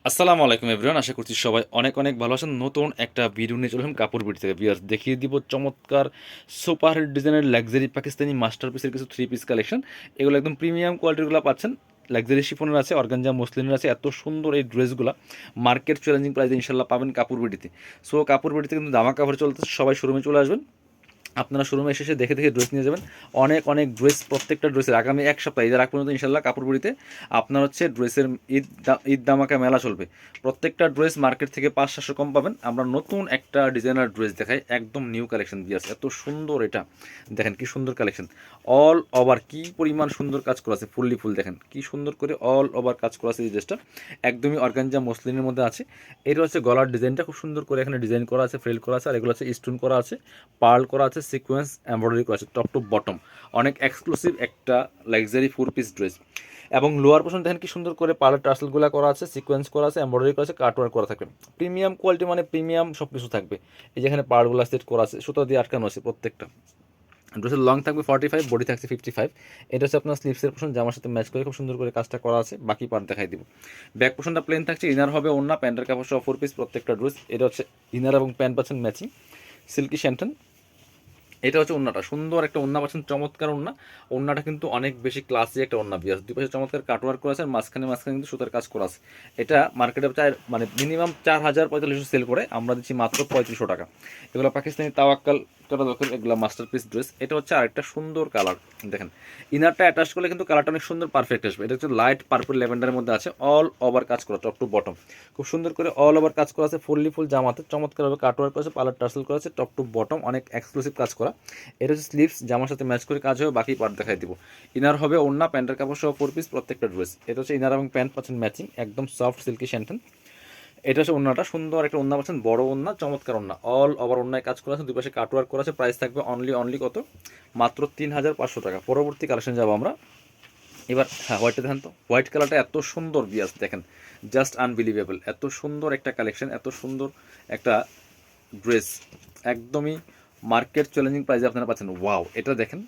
আসসালামু আলাইকুম এভরিওয়ান, আশা করছি সবাই অনেক অনেক ভালো আছেন। নতুন একটা ভিডিও নিয়ে চলে এলাম কাপড় বিড়ি থেকে। ভিউয়ার্স, দেখিয়ে দিব চমৎকার সুপার হিট ডিজাইনের লাক্সারি পাকিস্তানি মাস্টারপিসের কিছু থ্রি পিস কালেকশন। এগুলো একদম প্রিমিয়াম কোয়ালিটিগুলো পাচ্ছেন। লাক্সারি শিফনের আছে, অর্গানজা মসলিনের আছে। এত সুন্দর এই ড্রেসগুলো মার্কেট চ্যালেঞ্জিং প্রাইসে ইনশাল্লাহ পাবেন কাপড় বিড়িতে। সো কাপড় বিড়িতে কিন্তু দামা কাপড় চলতেছে, সবাই শোরুমে চলে আসবেন। আপনারা শোরুমে এসে দেখে দেখে ড্রেস নিয়ে যাবেন। অনেক অনেক ড্রেস, প্রত্যেকটা ড্রেসের আগামী এক সপ্তাহ ঈদের আগ পর্যন্ত ইনশাল্লাহ কাপড়পুরিতে আপনার হচ্ছে ড্রেসের ঈদ দামাকা মেলা চলবে। প্রত্যেকটা ড্রেস মার্কেট থেকে 500-700 কম পাবেন। আমরা নতুন একটা ডিজাইনার ড্রেস দেখাই, একদম নিউ কালেকশন দিয়ে আছে। এত সুন্দর এটা দেখেন, কি সুন্দর কালেকশন। অল ওভার কি পরিমাণ সুন্দর কাজ করা আছে, ফুললি ফুল দেখেন কি সুন্দর করে অল ওভার কাজ করা আছে। এই ড্রেসটা একদমই অর্গানজা মসলিনের মধ্যে আছে। এটা হচ্ছে গলার ডিজাইনটা খুব সুন্দর করে এখানে ডিজাইন করা আছে, ফ্রেল করা আছে। আর এগুলো হচ্ছে স্টোন করা আছে, পার্ল করা আছে, সিকোয়েন্স এমব্রয়ডারি করা আছে টপ টু বটম। অনেক এক্সক্লুসিভ একটা লাক্সারি 4 পিস ড্রেস। এবং লোয়ার পোর্শন দেখেন কি সুন্দর করে পার্লের টার্সেলগুলো করা আছে, সিকোয়েন্স করা আছে, এমব্রয়ডারি করা আছে, কাটওয়ার্ক করা থাকবে। প্রিমিয়াম কোয়ালিটি মানে প্রিমিয়াম সব কিছু থাকবে। এই যেখানে পার্লগুলো সেট করা আছে, সুতো দিয়ে আটকানো আছে প্রত্যেকটা। ড্রেসের লং থাকবে 45, বডি থাকছে 55। এটা হচ্ছে আপনার স্লিপসের পোর্শন, জামার সাথে ম্যাচ করে খুব সুন্দর করে কাজটা করা আছে। বাকি পার্ট দেখাই দিব। ব্যাক পোর্শনটা প্লেন থাকছে, ইনার হবে ওন্না, প্যান্টের কাপড় সহ 4 পিস প্রত্যেকটা ড্রেস। এটা হচ্ছে ইনার এবং প্যান্ট পাচ্ছেন ম্যাচিং সিল্কি শ্যান্টন। এটা হচ্ছে ওন্নাটা, সুন্দর একটা ওন্না পাচ্ছেন, চমৎকার ওন্না। ওন্নাটা কিন্তু অনেক বেশি ক্লাসি একটা ওন্না বিয়াস। দুই পাশে চমৎকার কাটওয়ার্ক করা আছে, আর মাঝখানে মাঝখানে কিন্তু সুতার কাজ করা আছে। এটা মার্কেটে মানে মিনিমাম 4000-4500 সেল করে, আমরা দিচ্ছি মাত্র 3500 টাকা। এগুলো পাকিস্তানি তাওয়াক্কাল করা দরকার, এগুলো মাস্টারপিস ড্রেস। এটা হচ্ছে আরেকটা সুন্দর কালার দেখেন। ইনারটা অ্যাটাচ করলে কিন্তু কালারটা অনেক সুন্দর পারফেক্ট আসবে। এটা হচ্ছে লাইট পার্পল ল্যাভেন্ডারের মধ্যে আছে, অল ওভার কাজ করা টপ টু বটম। খুব সুন্দর করে অল ওভার কাজ করা আছে, ফুললি ফুল জামাতে চমৎকারভাবে কাটওয়ার্ক করা আছে, পার্লার টার্সেল করা আছে টপ টু বটম, অনেক এক্সক্লুসিভ কাজ করা। এটা হচ্ছে স্লিভস, জামার সাথে ম্যাচ করে কাজ হবে। বাকি পার্ট দেখাই দিব। ইনার হবে ওন্না, প্যান্টের কাপড় সহ 4 পিস প্রত্যেকটা ড্রেস। এটা হচ্ছে ইনার এবং প্যান্ট পাচ্ছেন ম্যাচিং, একদম সফট সিল্কি শ্যান্টন। এটা হচ্ছে ওন্নাটা, সুন্দর একটা ওন্না পাচ্ছেন, বড় ওন্না, চমৎকার ওন্না, অল ওভার ওন্নায় কাজ করা আছে, দুই পাশে কাটওয়ার্ক করা আছে। প্রাইস থাকবে অনলি কত, মাত্র 3500 টাকা। পরবর্তী কালেকশন যাবো আমরা এবার। হ্যাঁ, হোয়াইটটা দেখেন তো, হোয়াইট কালারটা এত সুন্দর বিয়াস দেখেন, জাস্ট আনবিলিভেবল। এত সুন্দর একটা কালেকশন, এত সুন্দর একটা ড্রেস, একদমই মার্কেট চ্যালেঞ্জিং প্রাইসে আপনারা পাচ্ছেন। ওয়াও, এটা দেখেন,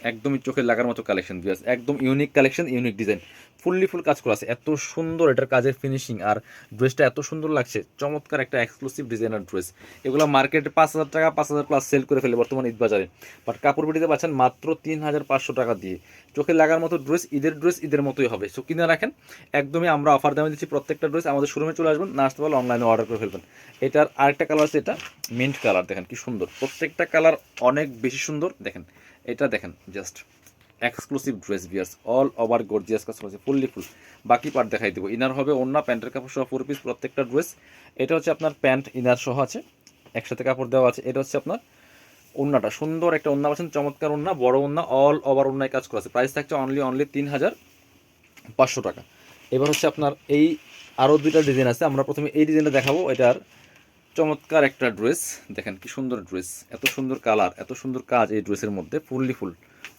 একদমই চোখে লাগার মতো কালেকশন বিয়াস, একদম unique collection, unique design, fully full কাজ করা আছে। এত সুন্দর এটার কাজের ফিনিশিং, আর ড্রেসটা এত সুন্দর লাগছে, চমৎকার একটা এক্সক্লুসিভ ডিজাইনার ড্রেস। এগুলো মার্কেটে 5000 টাকা, 5000 প্লাস সেল করে ফেলে বর্তমান ঈদ বাজারে। বাট কাপড় বিটিতে পাচ্ছেন মাত্র 3500 টাকা দিয়ে। চোখে লাগার মতো ড্রেস, ঈদের মতোই হবে। সো কিনে রাখেন, একদমই আমরা অফার দামে দিচ্ছি প্রত্যেকটা ড্রেস। আমাদের শোরুমে চলে আসবেন, না আসতে পারলে অনলাইনে অর্ডার করে ফেলবেন। এটার আরেকটা কালার আছে, এটা মিন্ট কালার, দেখেন কি সুন্দর, প্রত্যেকটা কালার অনেক বেশি সুন্দর। দেখেন এটা দেখেন, জাস্ট এক্সক্লুসিভ ড্রেস বিয়ার্স, অল ওভার গর্জিয়াস কাজ করেছে, ফুললি ফুল। বাকি পার্ট দেখাই দেবো। ইনার হবে ওন্না, প্যান্টের কাপড় সহ 4 পিস প্রত্যেকটা ড্রেস। এটা হচ্ছে আপনার প্যান্ট ইনার সহ আছে, একসাথে কাপড় দেওয়া আছে। এটা হচ্ছে আপনার ওন্নাটা, সুন্দর একটা ওন্না পাচ্ছেন, চমৎকার ওন্না, বড় ওন্না, অল ওভার ওন্নায় কাজ করা আছে। প্রাইস থাকছে অনলি 3500 টাকা। এবার হচ্ছে আপনার এই আরও দুইটা ডিজাইন আছে, আমরা প্রথমে এই ডিজাইনটা দেখাবো। এটার চমৎকার একটা ড্রেস দেখেন, কি সুন্দর ড্রেস, এত সুন্দর কালার, এত সুন্দর কাজ এই ড্রেসের মধ্যে, ফুললি ফুল,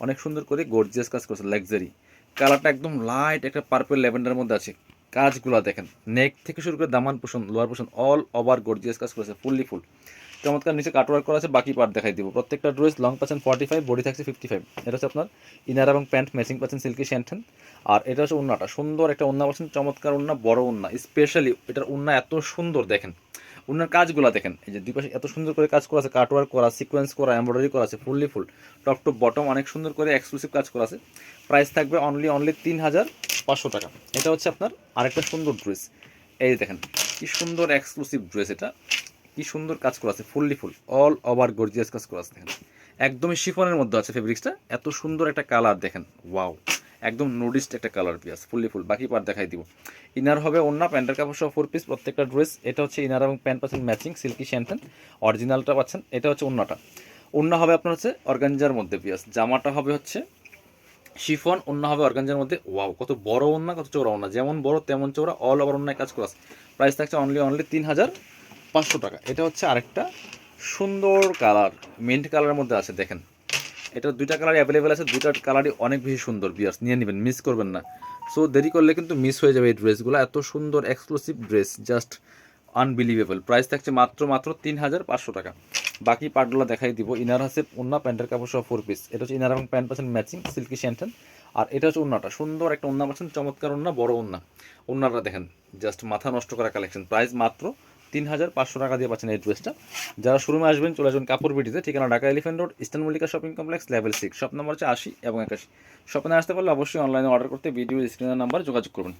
অনেক সুন্দর করে গর্জিয়াস কাজ করছে, লাক্সারি। কালারটা একদম লাইট একটা পার্পল ল্যাভেন্ডারের মধ্যে আছে। কাজগুলো দেখেন, নেক থেকে শুরু করে দামান পোষণ, লোয়ার পোষণ, অল ওভার গর্জিয়াস কাজ করেছে, ফুললি ফুল, চমৎকার। নিচে কাটওয়ার্ক করা আছে। বাকি পার্ট দেখাই দিব। প্রত্যেকটা ড্রেস লং পাচ্ছেন 45, বডি থাকছে 55। এটা হচ্ছে আপনার ইনার এবং প্যান্ট ম্যাচিং পাচ্ছেন সিল্কি শ্যান্টন। আর এটা হচ্ছে ওন্নাটা, সুন্দর একটা ওন্না পাচ্ছেন, চমৎকার ওন্না, বড় ওন্না। স্পেশালি এটার ওন্না এত সুন্দর দেখেন, ওনার কাজগুলো দেখেন, এই যে দুই পাশে এত সুন্দর করে কাজ করা আছে, কাটওয়ার্ক করা, সিকোয়েন্স করা, এমব্রয়ডারি করা আছে, fully full, top to bottom, অনেক সুন্দর করে এক্সক্লুসিভ কাজ করা আছে। প্রাইস থাকবে অনলি 3500 টাকা। এটা হচ্ছে আপনার আরেকটা সুন্দর ড্রেস, এই দেখেন কি সুন্দর এক্সক্লুসিভ ড্রেস। এটা কি সুন্দর কাজ করা আছে, fully full, all over gorgeous কাজ করা আছে। দেখেন একদমই শিফনের মধ্যে আছে ফেব্রিক্সটা, এত সুন্দর একটা কালার দেখেন, ওয়াও, একদম নুডিস্ট একটা কালার পিয়াস, ফুললি ফুল। বাকি পার্ট দেখাই দিব। ইনার হবে ওন্না, প্যান্টের কাপড় সহ 4 পিস প্রত্যেকটা ড্রেস। এটা হচ্ছে ইনার এবং প্যান্ট পাচ্ছেন ম্যাচিং সিল্কি শ্যান্টন, অরিজিনালটা পাচ্ছেন। এটা হচ্ছে ওন্নাটা, ওন্না হবে আপনার হচ্ছে অর্গানজার মধ্যে পিয়াস, জামাটা হবে হচ্ছে শিফন, ওন্না হবে অর্গানজার মধ্যে। ওয়াও, কত বড় ওন্না, কত চৌড়া ওন্না, যেমন বড় তেমন চৌড়া, অল ওভার ওন্নায় কাজ করা আছে। প্রাইস থাকছে অনলি 3500 টাকা। এটা হচ্ছে আরেকটা সুন্দর কালার, মিন্ট কালারের মধ্যে আছে দেখেন। এটা দুইটা কালারই অ্যাভেলেবেল আছে, দুইটা কালারই অনেক বেশি সুন্দর বিয়ার্স, নিয়ে নেবেন, মিস করবেন না। সো দেরি করলে কিন্তু মিস হয়ে যাবে এই ড্রেসগুলো, এত সুন্দর exclusive dress, just unbelievable. Price থাকছে মাত্র 3500 টাকা। বাকি পার্টগুলো দেখাই দিব। ইনার আছে ওন্না, প্যান্টের কাপড় সহ 4 পিস। এটা হচ্ছে ইনার এবং প্যান্ট পাচ্ছেন ম্যাচিং সিল্কি শ্যান্টেন। আর এটা হচ্ছে ওন্নাটা, সুন্দর একটা ওন্না পাচ্ছেন, চমৎকার ওন্না, বড় ওন্না। ওন্নাটা দেখেন, জাস্ট মাথা নষ্ট করা কালেকশন। প্রাইস মাত্র 3500 টাকা দিয়ে পাচ্ছেন এই ড্রেসটা। যারা শোরুমে আসবেন চলে আসবেন কাপড় বিটিতে, ঠিকানা Dhaka elephant road, eastern Mallika shopping complex, level 6, shop number হচ্ছে 80 এবং 81। শপে না আসতে পারলে অবশ্যই অনলাইনে অর্ডার করতে ভিডিও স্ক্রিনের নাম্বার যোগাযোগ করবেন।